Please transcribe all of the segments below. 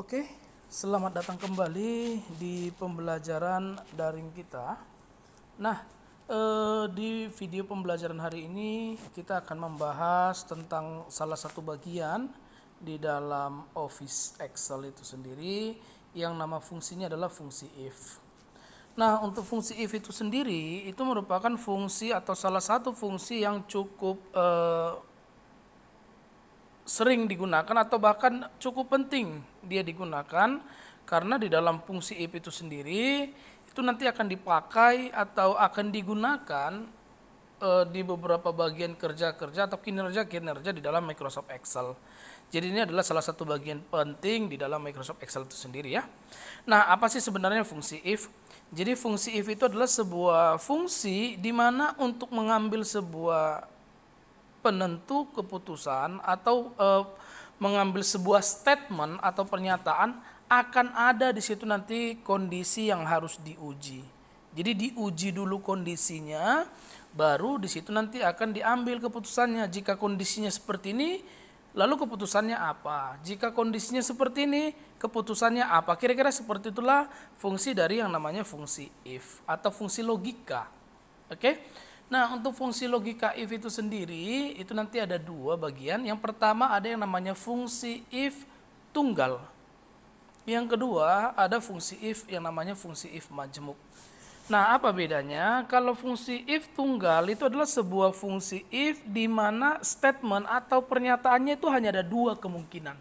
Oke, selamat datang kembali di pembelajaran daring kita. Nah, di video pembelajaran hari ini kita akan membahas tentang salah satu bagian di dalam Office Excel itu sendiri yang nama fungsinya adalah fungsi if. Nah, untuk fungsi if itu sendiri itu merupakan fungsi atau salah satu fungsi yang cukup sering digunakan atau bahkan cukup penting dia digunakan, karena di dalam fungsi if itu sendiri itu nanti akan dipakai atau akan digunakan di beberapa bagian kerja-kerja atau kinerja-kinerja di dalam Microsoft Excel. Jadi ini adalah salah satu bagian penting di dalam Microsoft Excel itu sendiri ya. Nah, apa sih sebenarnya fungsi if? Jadi fungsi if itu adalah sebuah fungsi di mana untuk mengambil sebuah penentu keputusan atau mengambil sebuah statement atau pernyataan, akan ada di situ nanti kondisi yang harus diuji. Jadi diuji dulu kondisinya, baru di situ nanti akan diambil keputusannya. Jika kondisinya seperti ini, lalu keputusannya apa? Jika kondisinya seperti ini, keputusannya apa? Kira-kira seperti itulah fungsi dari yang namanya fungsi if atau fungsi logika. Oke? Nah, untuk fungsi logika if itu sendiri, itu nanti ada dua bagian. Yang pertama ada yang namanya fungsi if tunggal. Yang kedua ada fungsi if yang namanya fungsi if majemuk. Nah, apa bedanya? Kalau fungsi if tunggal itu adalah sebuah fungsi if di mana statement atau pernyataannya itu hanya ada dua kemungkinan.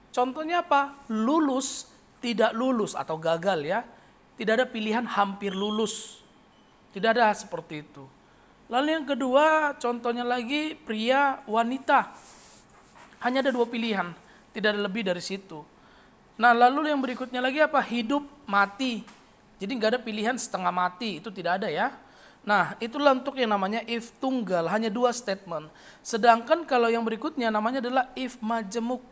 Contohnya apa? Lulus, tidak lulus atau gagal ya. Tidak ada pilihan hampir lulus. Tidak ada seperti itu. Lalu yang kedua, contohnya lagi pria, wanita. Hanya ada dua pilihan, tidak ada lebih dari situ. Nah, lalu yang berikutnya lagi apa? Hidup, mati. Jadi nggak ada pilihan setengah mati, itu tidak ada ya. Nah, itulah untuk yang namanya if tunggal, hanya dua statement. Sedangkan kalau yang berikutnya namanya adalah if majemuk.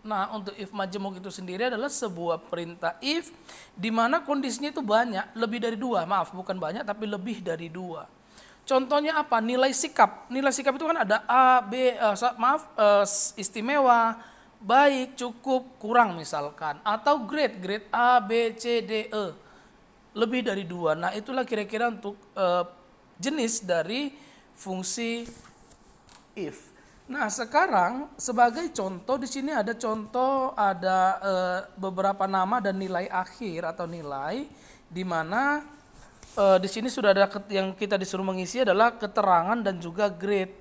Nah, untuk if majemuk itu sendiri adalah sebuah perintah if di mana kondisinya itu banyak, lebih dari dua. Maaf, bukan banyak tapi lebih dari dua. Contohnya apa? Nilai sikap. Nilai sikap itu kan ada A, B, istimewa, baik, cukup, kurang misalkan. Atau grade A, B, C, D, E. Lebih dari dua. Nah, itulah kira-kira untuk jenis dari fungsi if. Nah, sekarang sebagai contoh di sini ada contoh, ada beberapa nama dan nilai akhir atau nilai di mana di sini sudah ada yang kita disuruh mengisi adalah keterangan dan juga grade.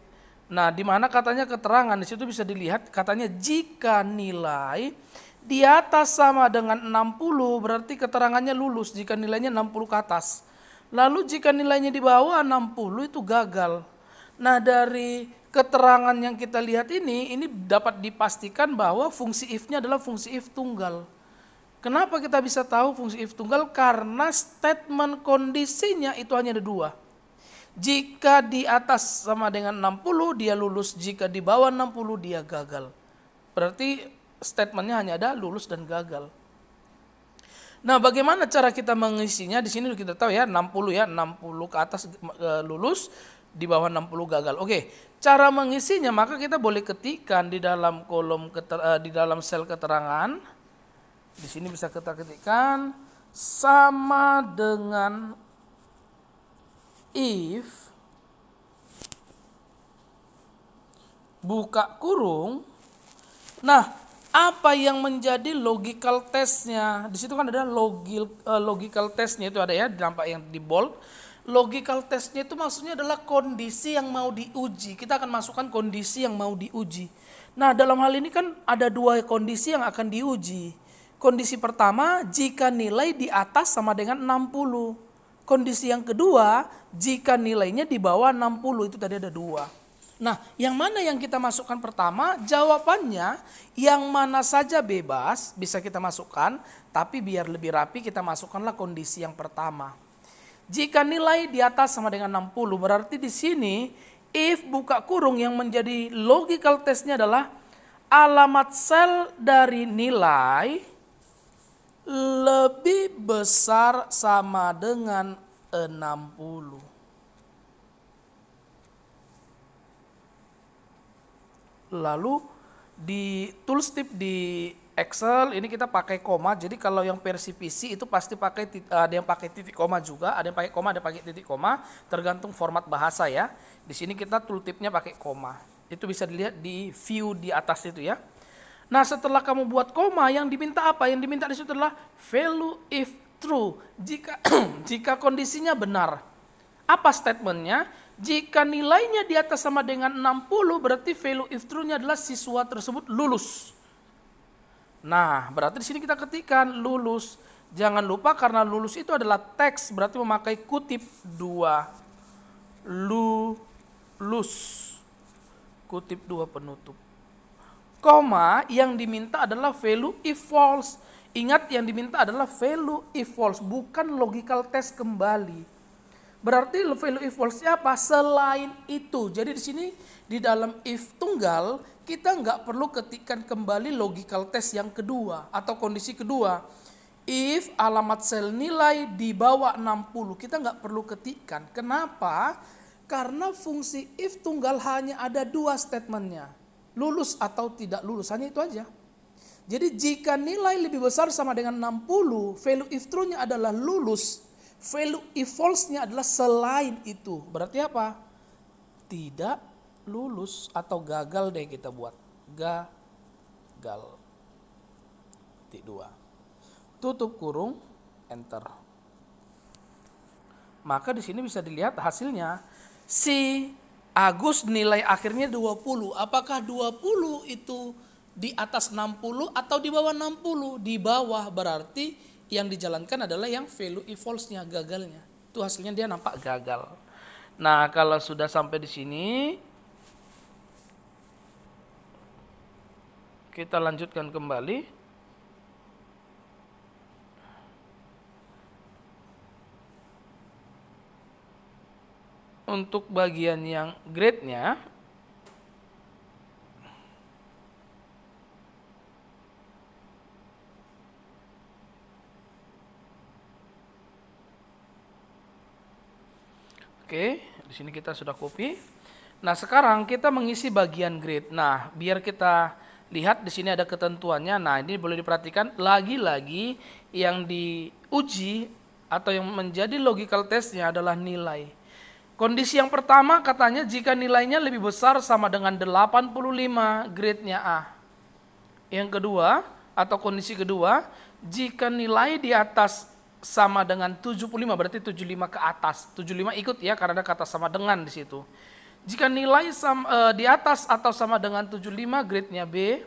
Nah, di mana katanya keterangan di situ bisa dilihat katanya jika nilai di atas sama dengan 60 berarti keterangannya lulus jika nilainya 60 ke atas. Lalu jika nilainya di bawah 60 itu gagal. Nah, dari keterangan yang kita lihat ini dapat dipastikan bahwa fungsi if-nya adalah fungsi if tunggal. Kenapa kita bisa tahu fungsi if tunggal? Karena statement kondisinya itu hanya ada dua. Jika di atas sama dengan 60 dia lulus, jika di bawah 60 dia gagal. Berarti statementnya hanya ada lulus dan gagal. Nah, bagaimana cara kita mengisinya? Di sini kita tahu ya 60 ya, 60 ke atas lulus, di bawah 60 gagal. Oke, cara mengisinya maka kita boleh ketikkan di dalam kolom di dalam sel keterangan. Di sini bisa kita ketikkan sama dengan if buka kurung. Nah, apa yang menjadi logical testnya? Di situ kan ada logical testnya itu ada ya, nampak yang di bold. Logical testnya itu maksudnya adalah kondisi yang mau diuji. Kita akan masukkan kondisi yang mau diuji. Nah, dalam hal ini kan ada dua kondisi yang akan diuji. Kondisi pertama, jika nilai di atas sama dengan 60. Kondisi yang kedua, jika nilainya di bawah 60. Itu tadi ada dua. Nah, yang mana yang kita masukkan pertama? Jawabannya yang mana saja bebas bisa kita masukkan, tapi biar lebih rapi kita masukkanlah kondisi yang pertama. Jika nilai di atas sama dengan 60, berarti di sini if buka kurung yang menjadi logical testnya adalah alamat sel dari nilai lebih besar sama dengan 60. Lalu di tooltip di Excel ini kita pakai koma, jadi kalau yang versi PC itu pasti pakai ada yang pakai titik koma juga, ada yang pakai koma, ada yang pakai titik koma, tergantung format bahasa ya. Di sini kita tooltipnya pakai koma. Itu bisa dilihat di view di atas itu ya. Nah, setelah kamu buat koma, yang diminta apa? Yang diminta di situ adalah value if true. Jika jika kondisinya benar. Apa statementnya? Jika nilainya di atas sama dengan 60, berarti value if true-nya adalah siswa tersebut lulus. Nah, berarti di sini kita ketikkan lulus. Jangan lupa karena lulus itu adalah teks, berarti memakai kutip 2. Lulus. Kutip 2 penutup. Koma yang diminta adalah value if false. Ingat yang diminta adalah value if false, bukan logical test kembali. Berarti value if false-nya apa? Selain itu. Jadi di sini di dalam if tunggal kita nggak perlu ketikkan kembali logical test yang kedua atau kondisi kedua. If alamat sel nilai di bawah 60 kita nggak perlu ketikkan. Kenapa? Karena fungsi if tunggal hanya ada 2 statementnya. Lulus atau tidak lulus, hanya itu aja. Jadi jika nilai lebih besar sama dengan 60, value if true-nya adalah lulus. Value if false-nya adalah selain itu. Berarti apa? Tidak lulus atau gagal deh kita buat. Gagal. Titik 2. Tutup kurung, enter. Maka di sini bisa dilihat hasilnya. Si Agus nilai akhirnya 20. Apakah 20 itu di atas 60 atau di bawah 60? Di bawah, berarti yang dijalankan adalah yang value if false-nya, gagalnya. Itu hasilnya dia nampak gagal. Nah, kalau sudah sampai di sini, kita lanjutkan kembali. Untuk bagian yang grade-nya, oke, di sini kita sudah copy. Nah, sekarang kita mengisi bagian grade. Nah, biar kita lihat di sini ada ketentuannya. Nah, ini boleh diperhatikan lagi-lagi yang diuji atau yang menjadi logical testnya adalah nilai. Kondisi yang pertama katanya jika nilainya lebih besar sama dengan 85, grade-nya A. Yang kedua, atau kondisi kedua, jika nilai di atas sama dengan 75, berarti 75 ke atas. 75 ikut ya, karena ada kata sama dengan di situ. Jika nilai di atas atau sama dengan 75, grade-nya B.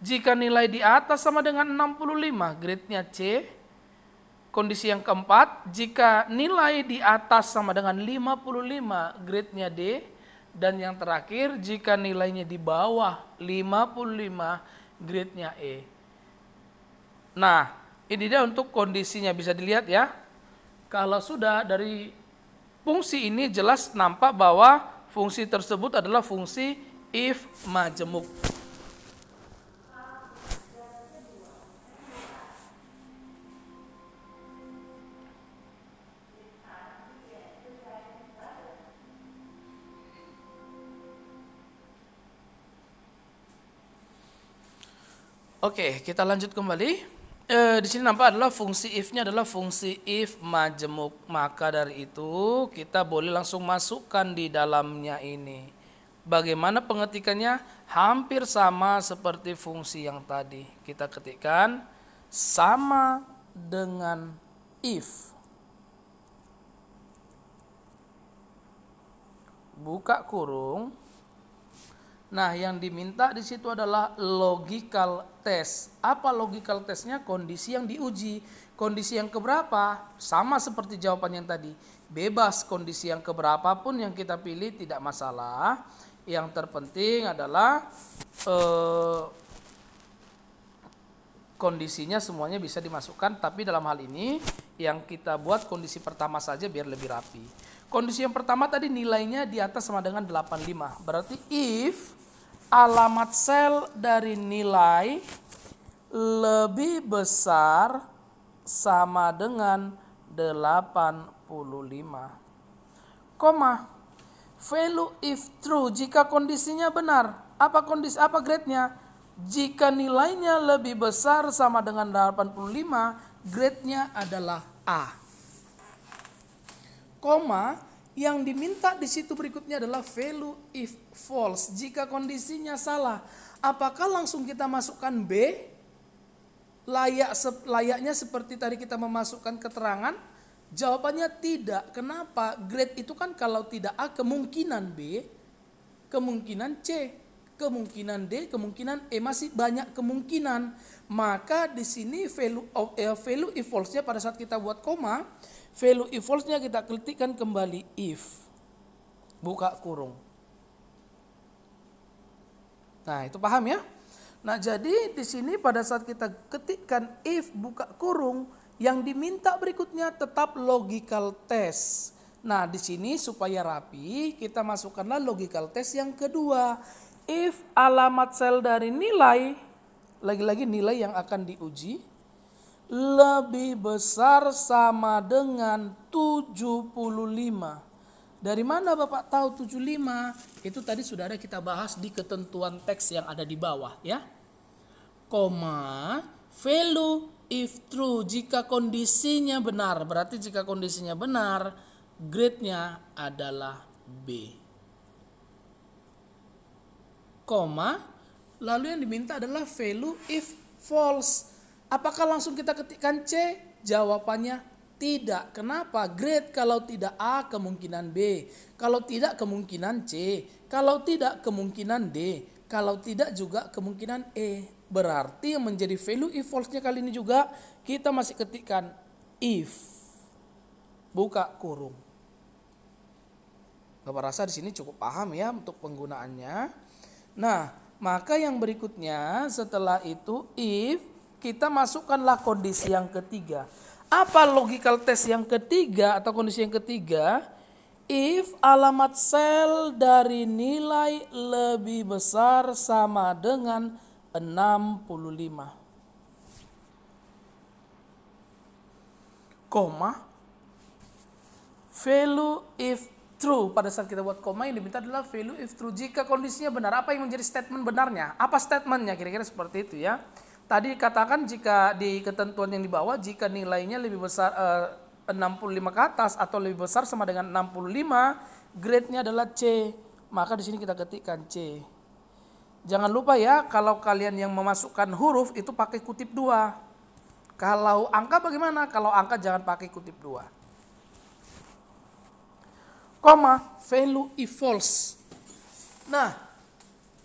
Jika nilai di atas sama dengan 65, grade-nya C. Kondisi yang keempat, jika nilai di atas sama dengan 55, grade-nya D. Dan yang terakhir, jika nilainya di bawah 55, grade-nya E. Nah, ini dia untuk kondisinya, bisa dilihat ya. Kalau sudah dari fungsi ini jelas nampak bahwa fungsi tersebut adalah fungsi if majemuk. Oke, kita lanjut kembali. Di sini nampak adalah fungsi if-nya adalah fungsi if majemuk. Maka dari itu kita boleh langsung masukkan di dalamnya ini. Bagaimana pengetikannya? Hampir sama seperti fungsi yang tadi. Kita ketikkan sama dengan if. Buka kurung. Nah, yang diminta di situ adalah logical test. Apa logical testnya? Kondisi yang diuji. Kondisi yang keberapa? Sama seperti jawaban yang tadi. Bebas kondisi yang keberapa pun yang kita pilih tidak masalah. Yang terpenting adalah kondisinya semuanya bisa dimasukkan. Tapi dalam hal ini yang kita buat kondisi pertama saja biar lebih rapi. Kondisi yang pertama tadi nilainya di atas sama dengan 85. Berarti if alamat sel dari nilai lebih besar sama dengan 85, koma, value if true jika kondisinya benar. Apa kondisi, apa grade-nya? Jika nilainya lebih besar sama dengan 85, grade-nya adalah A. Koma, yang diminta di situ berikutnya adalah value if false. Jika kondisinya salah, apakah langsung kita masukkan B? Layaknya seperti tadi kita memasukkan keterangan? Jawabannya tidak. Kenapa? Grade itu kan kalau tidak A kemungkinan B, kemungkinan C, kemungkinan D, kemungkinan E, masih banyak kemungkinan. Maka di sini value if false-nya pada saat kita buat koma, value if false-nya kita ketikkan kembali if, buka kurung. Nah, itu paham ya? Nah, jadi di sini pada saat kita ketikkan if buka kurung, yang diminta berikutnya tetap logical test. Nah, di sini supaya rapi, kita masukkanlah logical test yang kedua. If alamat sel dari nilai, lagi-lagi nilai yang akan diuji, lebih besar sama dengan 75. Dari mana Bapak tahu 75? Itu tadi sudah ada kita bahas di ketentuan teks yang ada di bawah ya. Koma, value if true, jika kondisinya benar. Berarti jika kondisinya benar, grade-nya adalah B. Koma, lalu yang diminta adalah value if false. Apakah langsung kita ketikkan C? Jawabannya tidak. Kenapa? Grade kalau tidak A kemungkinan B, kalau tidak kemungkinan C, kalau tidak kemungkinan D, kalau tidak juga kemungkinan E. Berarti yang menjadi value if false-nya kali ini juga kita masih ketikkan if, buka kurung. Bapak rasa di sini cukup paham ya untuk penggunaannya. Nah, maka yang berikutnya setelah itu if, kita masukkanlah kondisi yang ketiga. Apa logical test yang ketiga atau kondisi yang ketiga? If alamat sel dari nilai lebih besar sama dengan 65. Koma, value if true. Pada saat kita buat koma yang diminta adalah value if true. Jika kondisinya benar, apa yang menjadi statement benarnya? Apa statementnya? Kira-kira seperti itu ya. Tadi katakan jika di ketentuan yang di bawah, jika nilainya lebih besar 65 ke atas atau lebih besar sama dengan 65, grade-nya adalah C. Maka di sini kita ketikkan C. Jangan lupa ya, kalau kalian yang memasukkan huruf itu pakai kutip 2. Kalau angka bagaimana? Kalau angka jangan pakai kutip 2. Koma, value if false. Nah,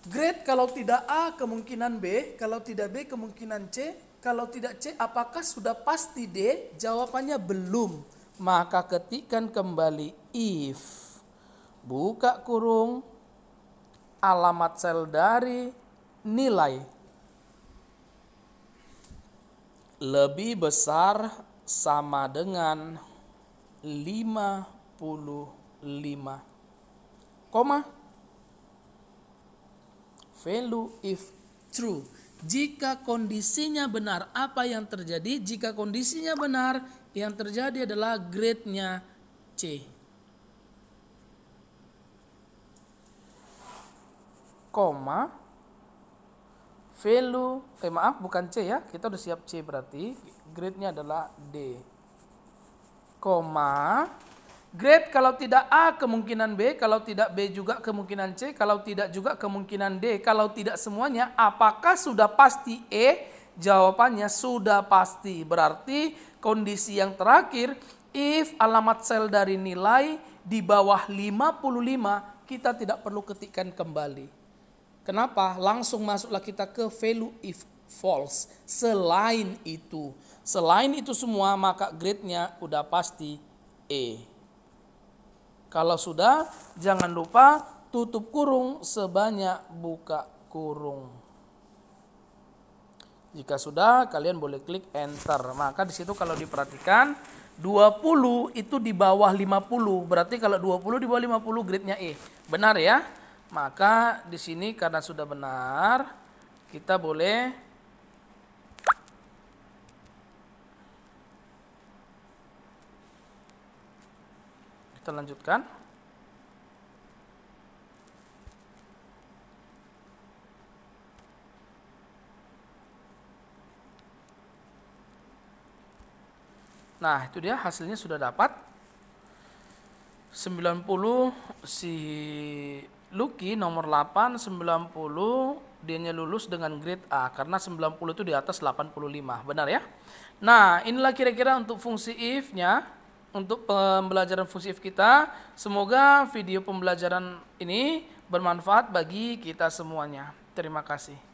grade kalau tidak A kemungkinan B, kalau tidak B kemungkinan C, kalau tidak C apakah sudah pasti D? Jawabannya belum. Maka ketikkan kembali if, buka kurung, alamat sel dari nilai lebih besar sama dengan 55, koma, value if true. Jika kondisinya benar, apa yang terjadi? Jika kondisinya benar, yang terjadi adalah grade-nya C. Koma, value, bukan C ya, kita udah siap C berarti, grade-nya adalah D. Koma, grade kalau tidak A kemungkinan B, kalau tidak B juga kemungkinan C, kalau tidak juga kemungkinan D, kalau tidak semuanya, apakah sudah pasti E? Jawabannya sudah pasti. Berarti kondisi yang terakhir, if alamat sel dari nilai di bawah 55, kita tidak perlu ketikkan kembali. Kenapa? Langsung masuklah kita ke value if false. Selain itu semua maka grade-nya udah pasti E. Kalau sudah, jangan lupa tutup kurung sebanyak buka kurung. Jika sudah, kalian boleh klik enter. Maka di situ kalau diperhatikan 20 itu di bawah 50. Berarti kalau 20 di bawah 50 grade-nya E. Benar ya? Maka di sini karena sudah benar, kita boleh kita lanjutkan. Nah, itu dia hasilnya sudah dapat. 90 si Lucky nomor 8, 90 dianya lulus dengan grade A karena 90 itu di atas 85. Benar ya? Nah, inilah kira-kira untuk fungsi if-nya untuk pembelajaran fungsi if kita. Semoga video pembelajaran ini bermanfaat bagi kita semuanya. Terima kasih.